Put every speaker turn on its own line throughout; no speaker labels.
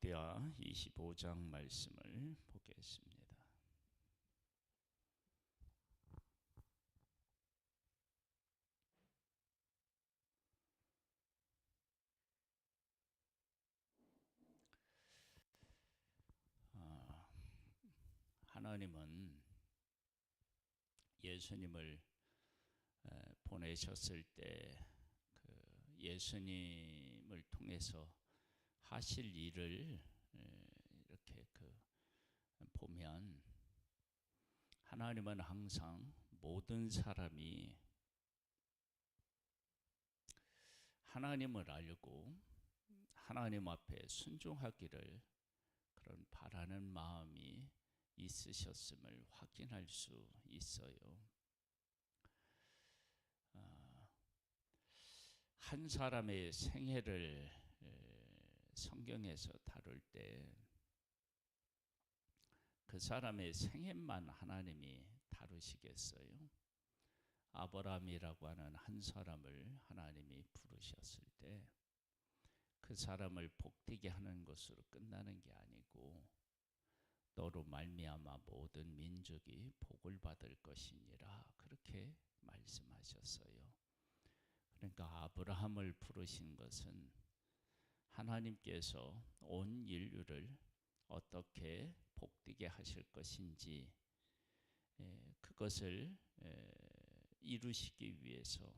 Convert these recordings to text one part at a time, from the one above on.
오베드야 25장 말씀을 보겠습니다. 하나님은 예수님을 보내셨을 때 그 예수님을 통해서 하실 일을 이렇게 보면 하나님은 항상 모든 사람이 하나님을 알고 하나님 앞에 순종하기를 그런 바라는 마음이 있으셨음을 확인할 수 있어요. 한 사람의 생애를 성경에서 다룰 때 그 사람의 생애만 하나님이 다루시겠어요? 아브라함이라고 하는 한 사람을 하나님이 부르셨을 때 그 사람을 복되게 하는 것으로 끝나는 게 아니고 너로 말미암아 모든 민족이 복을 받을 것이니라 그렇게 말씀하셨어요. 그러니까 아브라함을 부르신 것은 하나님께서 온 인류를 어떻게 복되게 하실 것인지 그것을 이루시기 위해서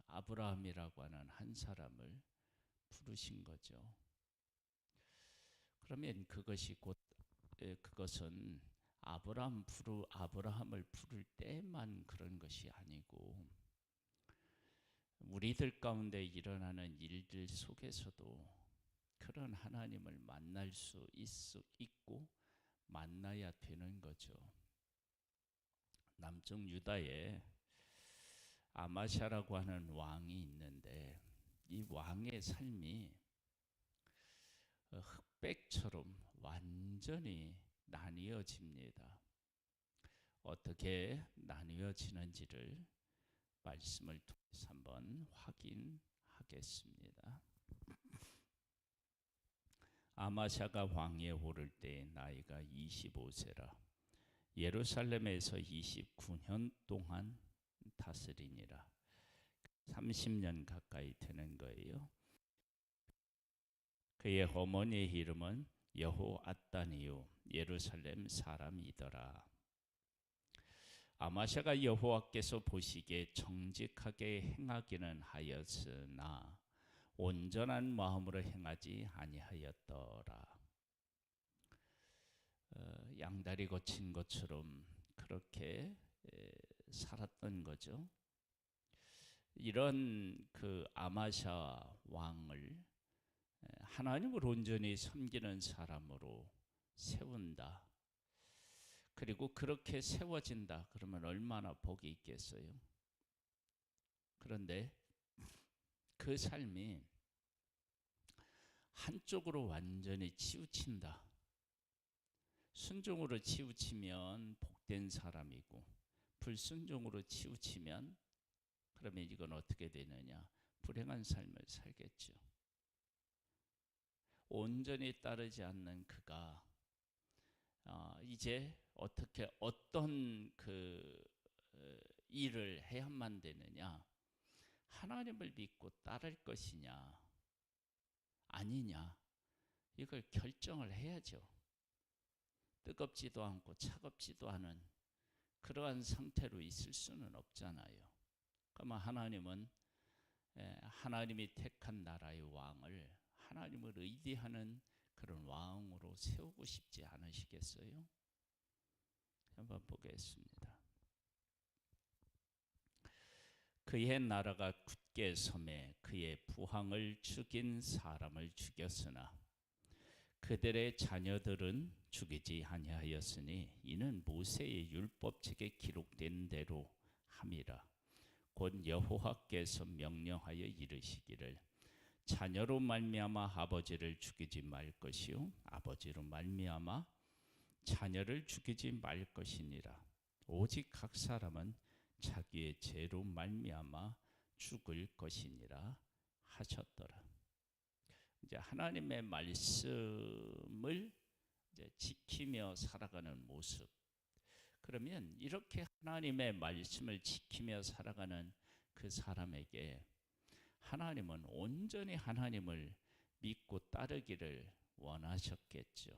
아브라함이라고 하는 한 사람을 부르신 거죠. 그러면 그것은 아브라함을 부를 때만 그런 것이 아니고 우리들 가운데 일어나는 일들 속에서도 그런 하나님을 만날 수 있고 만나야 되는 거죠. 남쪽 유다에 아마샤라고 하는 왕이 있는데 이 왕의 삶이 흑백처럼 완전히 나뉘어집니다. 어떻게 나뉘어지는지를 말씀을 통해서 한번 확인하겠습니다. 아마샤가 왕위에 오를 때 나이가 25세라 예루살렘에서 29년 동안 다스리니라. 30년 가까이 되는 거예요. 그의 어머니의 이름은 여호앗단이요 예루살렘 사람이더라. 아마샤가 여호와께서 보시기에 정직하게 행하기는 하였으나 온전한 마음으로 행하지 아니하였더라. 양다리 거친 것처럼 그렇게 살았던 거죠. 이런 그 아마샤 왕을 하나님을 온전히 섬기는 사람으로 세운다. 그리고 그렇게 세워진다. 그러면 얼마나 복이 있겠어요? 그런데 그 삶이 한쪽으로 완전히 치우친다. 순종으로 치우치면 복된 사람이고 불순종으로 치우치면 그러면 이건 어떻게 되느냐? 불행한 삶을 살겠죠. 온전히 따르지 않는 그가 이제 어떤 일을 해야만 되느냐? 하나님을 믿고 따를 것이냐 아니냐 이걸 결정을 해야죠. 뜨겁지도 않고 차갑지도 않은 그러한 상태로 있을 수는 없잖아요. 그러면 하나님은 하나님이 택한 나라의 왕을 하나님을 의지하는 그런 왕으로 세우고 싶지 않으시겠어요? 한번 보겠습니다. 그의 나라가 굳게 섬에 그의 부항을 죽인 사람을 죽였으나 그들의 자녀들은 죽이지 아니하였으니 이는 모세의 율법책에 기록된 대로 함이라. 곧 여호와께서 명령하여 이르시기를 자녀로 말미암아 아버지를 죽이지 말 것이요 아버지로 말미암아 자녀를 죽이지 말 것이니라. 오직 각 사람은 자기의 죄로 말미암아 죽을 것이니라 하셨더라. 이제 하나님의 말씀을 이제 지키며 살아가는 모습. 그러면 이렇게 하나님의 말씀을 지키며 살아가는 그 사람에게 하나님은 온전히 하나님을 믿고 따르기를 원하셨겠죠.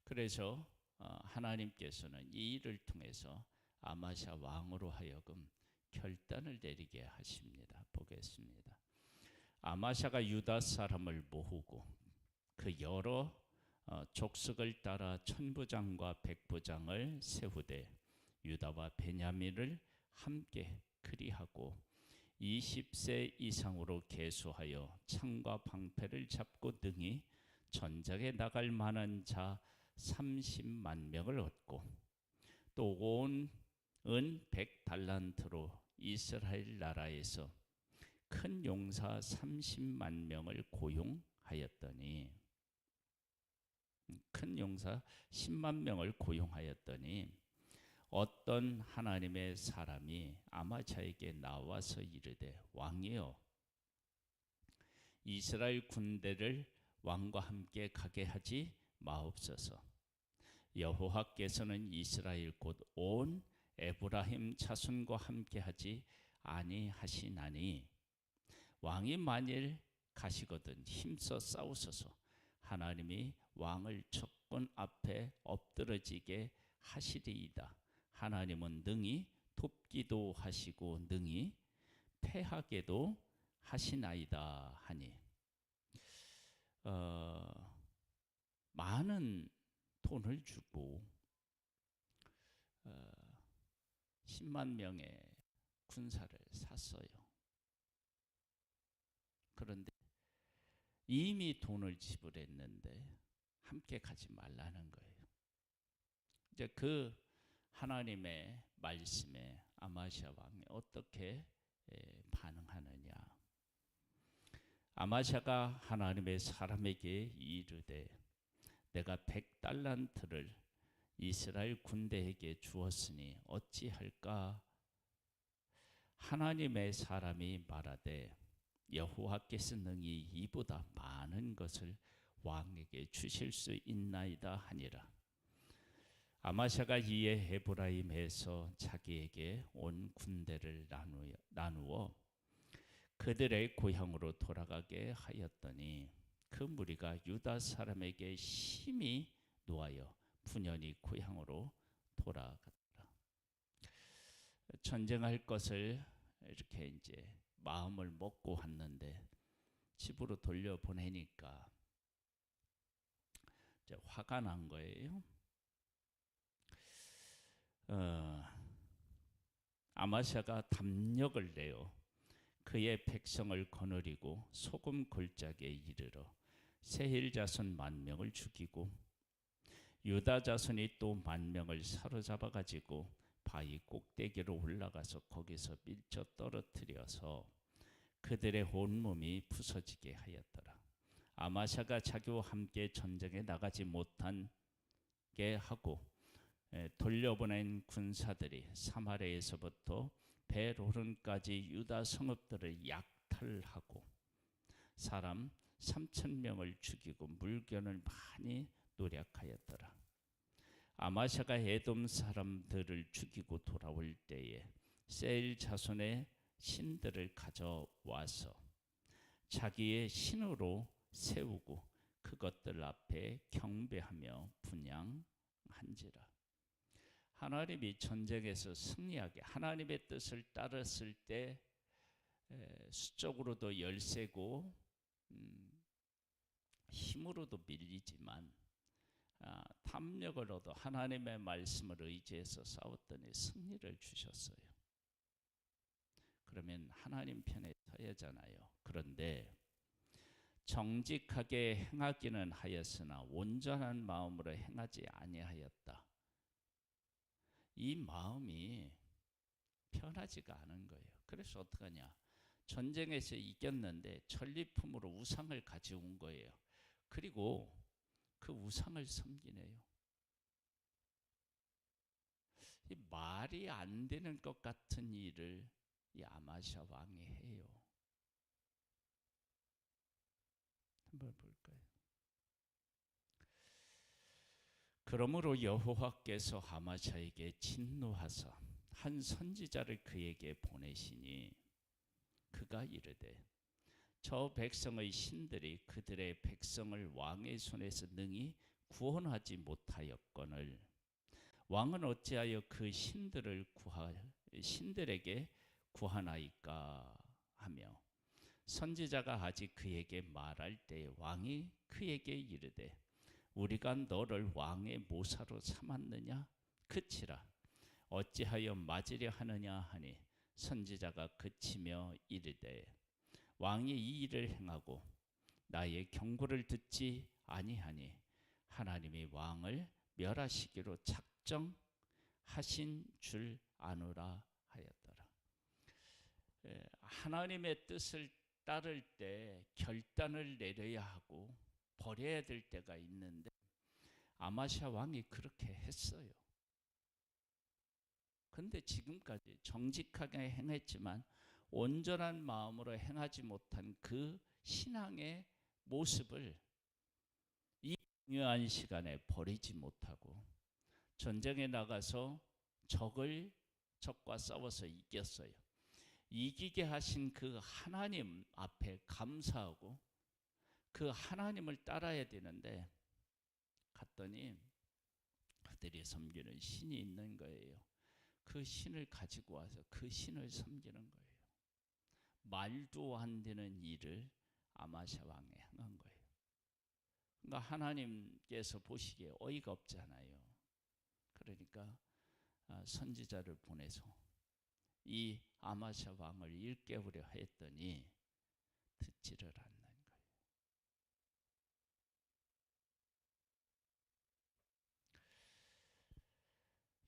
그래서 하나님께서는 이 일을 통해서 아마샤 왕으로 하여금 결단을 내리게 하십니다. 보겠습니다. 아마샤가 유다 사람을 모으고 그 여러 족속을 따라 천부장과 백부장을 세우되 유다와 베냐민을 함께 그리하고 20세 이상으로 계수하여 창과 방패를 잡고 능히 전장에 나갈 만한 자 30만 명을 얻고 또 온 은 100달란트로 이스라엘 나라에서 큰 용사 30만 명을 고용하였더니 큰 용사 10만 명을 고용하였더니 어떤 하나님의 사람이 아마샤에게 나와서 이르되 왕이여 이스라엘 군대를 왕과 함께 가게 하지 마옵소서. 여호와께서는 이스라엘 곧 온 에브라임 자손과 함께 하지 아니하시나니 왕이 만일 가시거든 힘써 싸우소서. 하나님이 왕을 적군 앞에 엎드러지게 하시리이다. 하나님은 능히 돕기도 하시고 능히 패하게도 하시나이다 하니 많은 돈을 주고 10만 명의 군사를 샀어요. 그런데 이미 돈을 지불했는데 함께 가지 말라는 거예요. 이제 그 하나님의 말씀에 아마시아 왕이 어떻게 반응하느냐. 아마시아가 하나님의 사람에게 이르되 내가 100달란트를 이스라엘 군대에게 주었으니 어찌할까. 하나님의 사람이 말하되 여호와께서 능히 이보다 많은 것을 왕에게 주실 수 있나이다 하니라. 아마샤가 이에 에브라임에서 자기에게 온 군대를 나누어 그들의 고향으로 돌아가게 하였더니 그 무리가 유다 사람에게 심히 노하여 분연히 고향으로 돌아갔더라. 전쟁할 것을 이렇게 이제 마음을 먹고 왔는데 집으로 돌려보내니까 이제 화가 난 거예요. 아마샤가 담력을 내어 그의 백성을 거느리고 소금 골짜기에 이르러 세일 자손 10,000명을 죽이고 유다 자손이 또 10,000명을 사로잡아 가지고 바위 꼭대기로 올라가서 거기서 밀쳐 떨어뜨려서 그들의 온몸이 부서지게 하였더라. 아마샤가 자기와 함께 전쟁에 나가지 못하게 하고 돌려보낸 군사들이 사마리아에서부터 벳호른까지 유다 성읍들을 약탈하고 사람 3,000명을 죽이고 물건을 많이 노략하였더라. 아마샤가 에돔 사람들을 죽이고 돌아올 때에 세일 자손의 신들을 가져와서 자기의 신으로 세우고 그것들 앞에 경배하며 분향한지라. 하나님이 전쟁에서 승리하게 하나님의 뜻을 따랐을 때 수적으로도 열세고 힘으로도 밀리지만 탐력을 얻어 하나님의 말씀을 의지해서 싸웠더니 승리를 주셨어요. 그러면 하나님 편에 서야잖아요. 그런데 정직하게 행하기는 하였으나 온전한 마음으로 행하지 아니하였다. 이 마음이 편하지가 않은 거예요. 그래서 어떡하냐. 전쟁에서 이겼는데 전리품으로 우상을 가져온 거예요. 그리고 그 우상을 섬기네요. 이 말이 안 되는 것 같은 일을 이 아마샤 왕이 해요. 한번 볼까요? 그러므로 여호와께서 아마샤에게 진노하사 한 선지자를 그에게 보내시니 그가 이르되 저 백성의 신들이 그들의 백성을 왕의 손에서 능히 구원하지 못하였거늘 왕은 어찌하여 그 신들에게 구하나이까 하며 선지자가 아직 그에게 말할 때 왕이 그에게 이르되 우리가 너를 왕의 모사로 삼았느냐 그치라 어찌하여 맞으려 하느냐 하니 선지자가 그치며 이르되 왕이 이 일을 행하고 나의 경고를 듣지 아니하니 하나님이 왕을 멸하시기로 작정하신 줄 아노라 하였더라. 하나님의 뜻을 따를 때 결단을 내려야 하고 버려야 될 때가 있는데 아마샤 왕이 그렇게 했어요. 근데 지금까지 정직하게 행했지만 온전한 마음으로 행하지 못한 그 신앙의 모습을 이 중요한 시간에 버리지 못하고 전쟁에 나가서 적과 싸워서 이겼어요. 이기게 하신 그 하나님 앞에 감사하고 그 하나님을 따라야 되는데 갔더니 그들이 섬기는 신이 있는 거예요. 그 신을 가지고 와서 그 신을 섬기는 거예요. 말도 안 되는 일을 아마샤 왕에 행한 거예요. 그러니까 하나님께서 보시기에 어이가 없잖아요. 그러니까 선지자를 보내서 이 아마샤 왕을 일깨우려 했더니 듣지를 않는 거예요.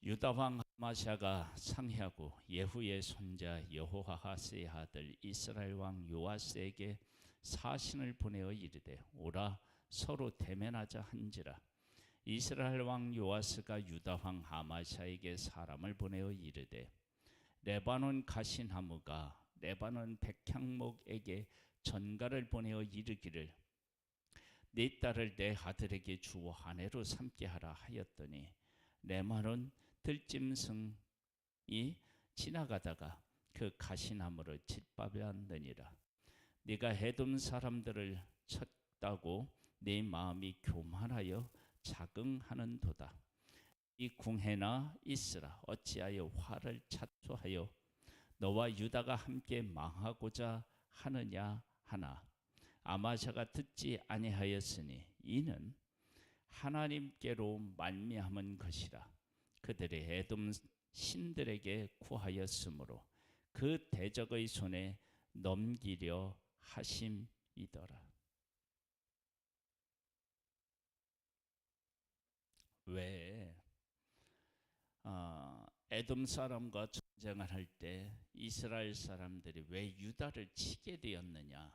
유다 왕 아마샤가 상하고 예후의 손자 여호아하스의 아들 이스라엘 왕 요아스에게 사신을 보내어 이르되 오라 서로 대면하자 한지라. 이스라엘 왕 요아스가 유다 왕 아마샤에게 사람을 보내어 이르되 레바논 가시나무가 레바논 백향목에게 전가를 보내어 이르기를 네 딸을 내 아들에게 주어 아내로 삼게 하라 하였더니 레바논 들짐승이 지나가다가 그 가시나무를 짓밟았느니라. 네가 에돔 사람들을 쳤다고 네 마음이 교만하여 자긍하는도다. 이 궁해나 있으라. 어찌하여 화를 자초하여 너와 유다가 함께 망하고자 하느냐 하나 아마샤가 듣지 아니하였으니 이는 하나님께로 말미암은 것이라. 그들이 에돔 신들에게 구하였으므로 그 대적의 손에 넘기려 하심이더라. 왜 에돔 사람과 전쟁을 할 때 이스라엘 사람들이 왜 유다를 치게 되었느냐,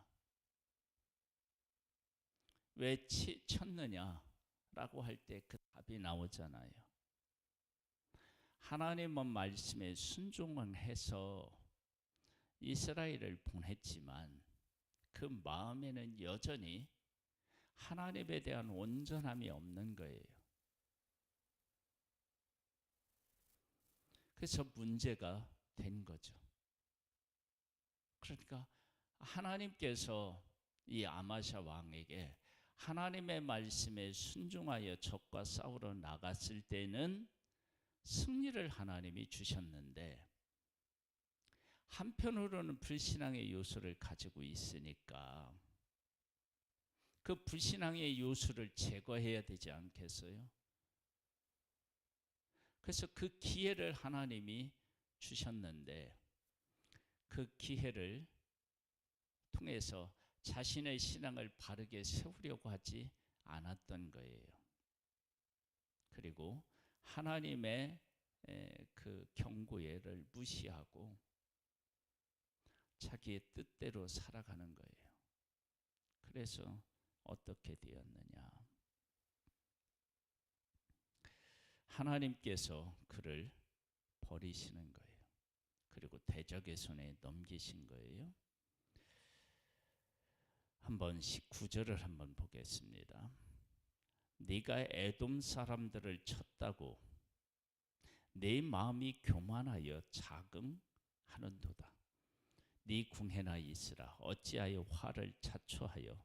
왜 쳤느냐라고 할 때 그 답이 나오잖아요. 하나님은 말씀에 순종해서 이스라엘을 보냈지만 그 마음에는 여전히 하나님에 대한 온전함이 없는 거예요. 그래서 문제가 된 거죠. 그러니까 하나님께서 이 아마샤 왕에게 하나님의 말씀에 순종하여 적과 싸우러 나갔을 때는 승리를 하나님이 주셨는데 한편으로는 불신앙의 요소를 가지고 있으니까 그 불신앙의 요소를 제거해야 되지 않겠어요? 그래서 그 기회를 하나님이 주셨는데 그 기회를 통해서 자신의 신앙을 바르게 세우려고 하지 않았던 거예요. 그리고 하나님의 그 경고를 무시하고 자기의 뜻대로 살아가는 거예요. 그래서 어떻게 되었느냐? 하나님께서 그를 버리시는 거예요. 그리고 대적의 손에 넘기신 거예요. 한번 19절을 한번 보겠습니다. 네가 에돔 사람들을 쳤다고 네 마음이 교만하여 자긍하는도다. 네 궁해나 있으라. 어찌하여 화를 자초하여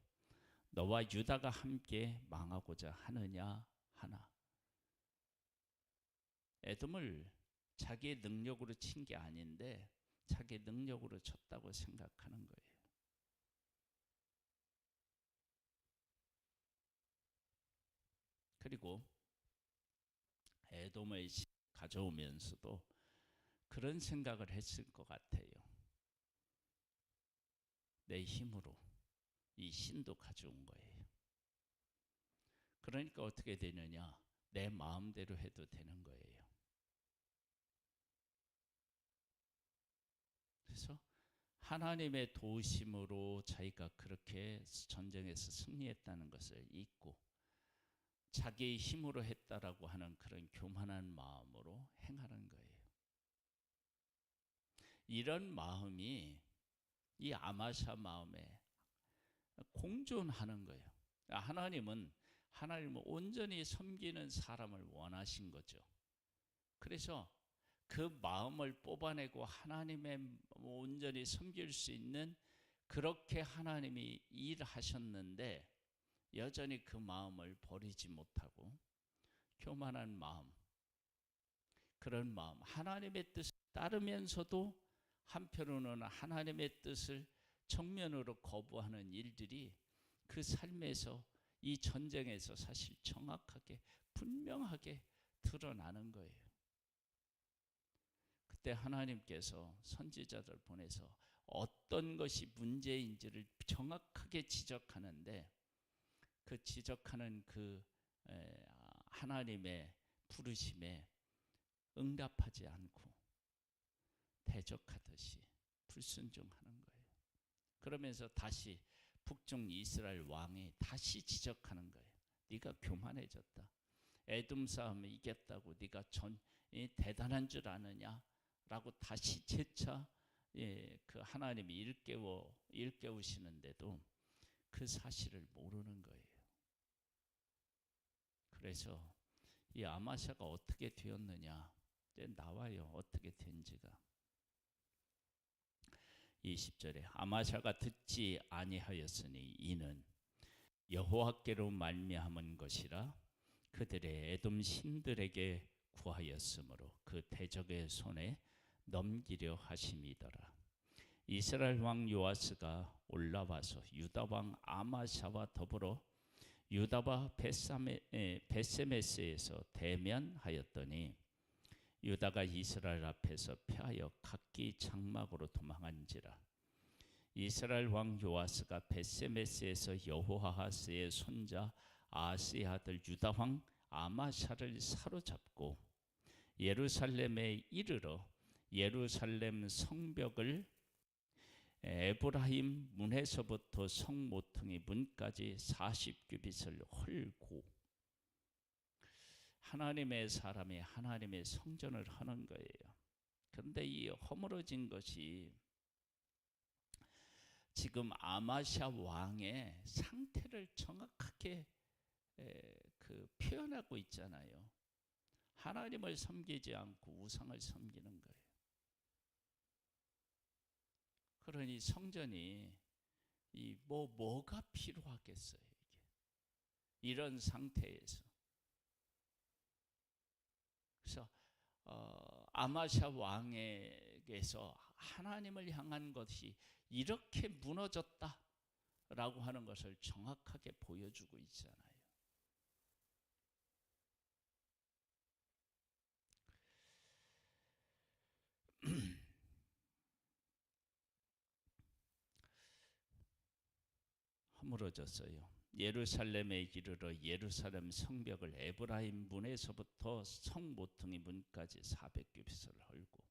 너와 유다가 함께 망하고자 하느냐 하나. 에돔을 자기의 능력으로 친 게 아닌데 자기 능력으로 쳤다고 생각하는 거예요. 그리고 에돔을 가져오면서도 그런 생각을 했을 것 같아요. 내 힘으로 이 신도 가져온 거예요. 그러니까 어떻게 되느냐? 내 마음대로 해도 되는 거예요. 그래서 하나님의 도우심으로 자기가 그렇게 전쟁에서 승리했다는 것을 잊고 자기의 힘으로 했다라고 하는 그런 교만한 마음으로 행하는 거예요. 이런 마음이 이 아마샤 마음에 공존하는 거예요. 하나님을 온전히 섬기는 사람을 원하신 거죠. 그래서 그 마음을 뽑아내고 하나님의 온전히 섬길 수 있는 그렇게 하나님이 일하셨는데 여전히 그 마음을 버리지 못하고 교만한 마음, 그런 마음, 하나님의 뜻을 따르면서도 한편으로는 하나님의 뜻을 정면으로 거부하는 일들이 그 삶에서 이 전쟁에서 사실 정확하게 분명하게 드러나는 거예요. 그때 하나님께서 선지자들 보내서 어떤 것이 문제인지를 정확하게 지적하는데 그 지적하는 그 하나님의 부르심에 응답하지 않고 대적하듯이 불순종하는 거예요. 그러면서 다시 북중 이스라엘 왕이 다시 지적하는 거예요. 네가 교만해졌다. 에돔 싸움에 이겼다고 네가 대단한 줄 아느냐? 라고 다시 재차 그 하나님이 일깨우시는데도 그 사실을 모르는 거예요. 그래서 이 아마샤가 어떻게 되었느냐? 이제 나와요. 어떻게 된지가. 20절에 아마샤가 듣지 아니하였으니 이는 여호와께로 말미암은 것이라 그들의 에돔 신들에게 구하였으므로 그 대적의 손에 넘기려 하심이더라. 이스라엘 왕 요아스가 올라와서 유다 왕 아마샤와 더불어 유다와 벳세메스에서 대면하였더니 유다가 이스라엘 앞에서 패하여 각기 장막으로 도망한지라. 이스라엘 왕 요아스가 벳세메스에서 여호아하스의 손자 아하스의 아들 유다 왕 아마샤를 사로잡고 예루살렘에 이르러 예루살렘 성벽을 에브라임 문에서부터 성 모퉁이 문까지 40규빗을 헐고 하나님의 사람이 하나님의 성전을 하는 거예요. 그런데 이 허물어진 것이 지금 아마샤 왕의 상태를 정확하게 표현하고 있잖아요. 하나님을 섬기지 않고 우상을 섬기는 거예요. 그러니 성전이 뭐가 필요하겠어요, 이게. 이런 상태에서. 그래서 아마샤 왕에게서 하나님을 향한 것이 이렇게 무너졌다라고 하는 것을 정확하게 보여주고 있잖아요. 허물어졌어요. 예루살렘에 이르러 예루살렘 성벽을 에브라임 문에서부터 성 모퉁이 문까지 400규빗을 헐고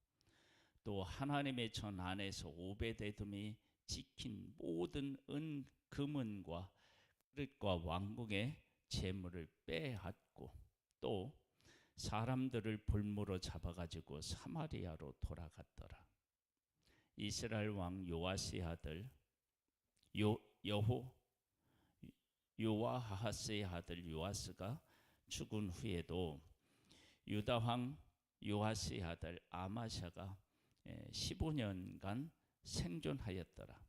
또 하나님의 전 안에서 오베데돔이 지킨 모든 은 금은과 그릇과 왕궁의 재물을 빼앗고 또 사람들을 볼모로 잡아가지고 사마리아로 돌아갔더라. 이스라엘 왕 요아스의 아들 요아하스의 아들 요아스가 죽은 후에도 유다 왕 요아스의 아들 아마샤가 15년간 생존하였더라.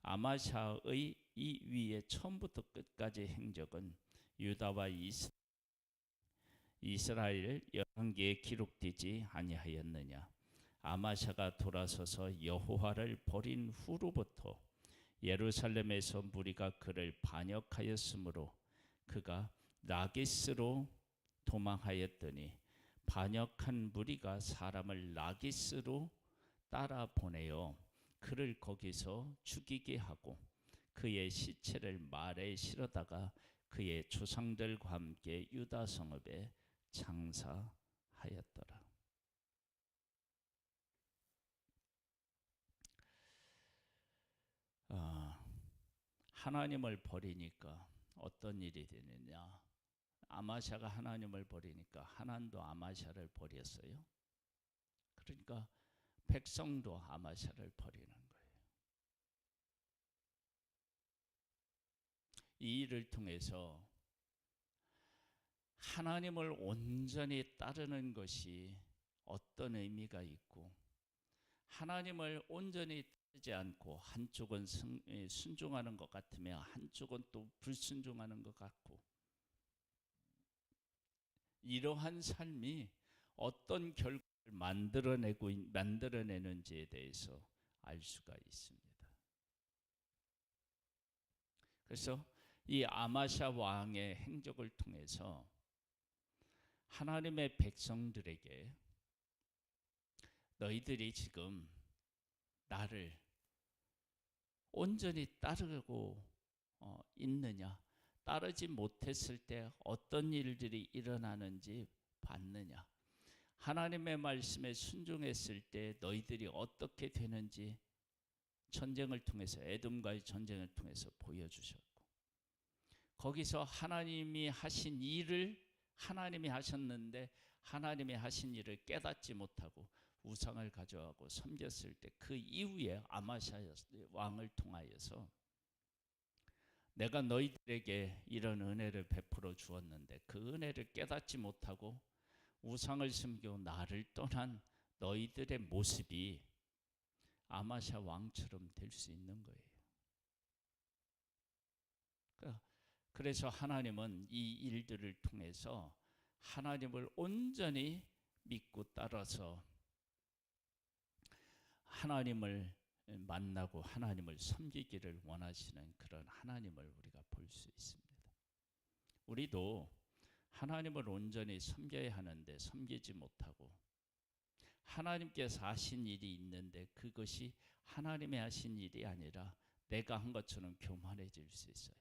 아마샤의 이 위의 처음부터 끝까지 행적은 유다와 이스라엘 열왕기에 기록되지 아니하였느냐. 아마샤가 돌아서서 여호와를 버린 후로부터 예루살렘에서 무리가 그를 반역하였으므로 그가 라기스로 도망하였더니 반역한 무리가 사람을 라기스로 따라 보내어 그를 거기서 죽이게 하고 그의 시체를 말에 실어다가 그의 조상들과 함께 유다 성읍에 장사하였더라. 하나님을 버리니까 어떤 일이 되느냐? 아마샤가 하나님을 버리니까 하나님도 아마샤를 버렸어요. 그러니까 백성도 아마샤를 버리는 거예요. 이 일을 통해서 하나님을 온전히 따르는 것이 어떤 의미가 있고, 하나님을 온전히 따르지 않고 한쪽은 순종하는 것 같으며 한쪽은 또 불순종하는 것 같고, 이러한 삶이 어떤 결과를 만들어내는지에 대해서 알 수가 있습니다. 그래서 이 아마샤 왕의 행적을 통해서 하나님의 백성들에게 너희들이 지금 나를 온전히 따르고 있느냐, 따르지 못했을 때 어떤 일들이 일어나는지 봤느냐, 하나님의 말씀에 순종했을 때 너희들이 어떻게 되는지 전쟁을 통해서, 에돔과의 전쟁을 통해서 보여주셨고, 거기서 하나님이 하신 일을 하나님이 하셨는데 하나님이 하신 일을 깨닫지 못하고 우상을 가져가고 섬겼을 때 그 이후에 아마샤 왕을 통하여서 내가 너희들에게 이런 은혜를 베풀어 주었는데 그 은혜를 깨닫지 못하고 우상을 섬기고 나를 떠난 너희들의 모습이 아마샤 왕처럼 될 수 있는 거예요. 그래서 하나님은 이 일들을 통해서 하나님을 온전히 믿고 따라서 하나님을 만나고 하나님을 섬기기를 원하시는 그런 하나님을 우리가 볼 수 있습니다. 우리도 하나님을 온전히 섬겨야 하는데 섬기지 못하고 하나님께서 하신 일이 있는데 그것이 하나님이 하신 일이 아니라 내가 한 것처럼 교만해질 수 있어요.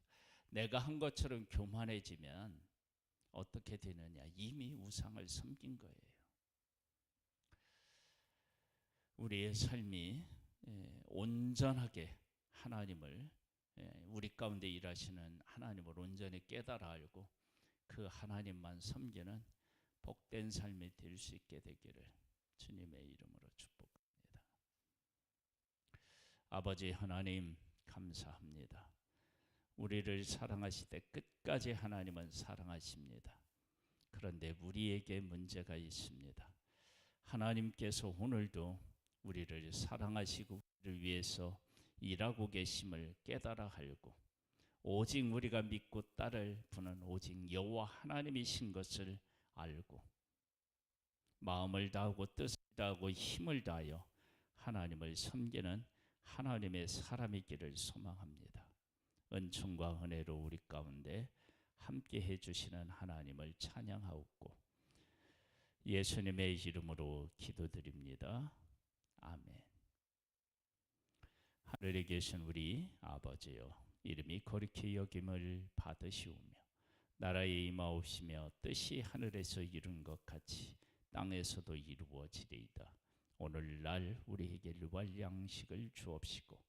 내가 한 것처럼 교만해지면 어떻게 되느냐? 이미 우상을 섬긴 거예요. 우리의 삶이 온전하게 하나님을, 우리 가운데 일하시는 하나님을 온전히 깨달아 알고 그 하나님만 섬기는 복된 삶이 될 수 있게 되기를 주님의 이름으로 축복합니다. 아버지 하나님 감사합니다. 우리를 사랑하시되 끝까지 하나님은 사랑하십니다. 그런데 우리에게 문제가 있습니다. 하나님께서 오늘도 우리를 사랑하시고 우리를 위해서 일하고 계심을 깨달아 알고 오직 우리가 믿고 따를 분은 오직 여호와 하나님이신 것을 알고 마음을 다하고 뜻을 다하고 힘을 다하여 하나님을 섬기는 하나님의 사람이기를 소망합니다. 은총과 은혜로 우리 가운데 함께 해주시는 하나님을 찬양하옵고 예수님의 이름으로 기도드립니다. 아멘. 하늘에 계신 우리 아버지여, 이름이 거룩히 여김을 받으시오며 나라에 임하옵시며 뜻이 하늘에서 이룬 것 같이 땅에서도 이루어지리이다. 오늘날 우리에게 일용할 양식을 주옵시고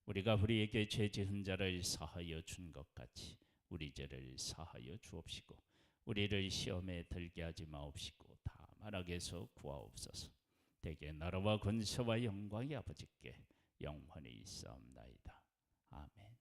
우리가 우리에게 죄 지은 자를 사하여 준 것 같이 우리 죄를 사하여 주옵시고 우리를 시험에 들게 하지 마옵시고 다만 악에서 구하옵소서. 대개 나라와 권세와 영광이 아버지께 영원히 있사옵나이다. 아멘.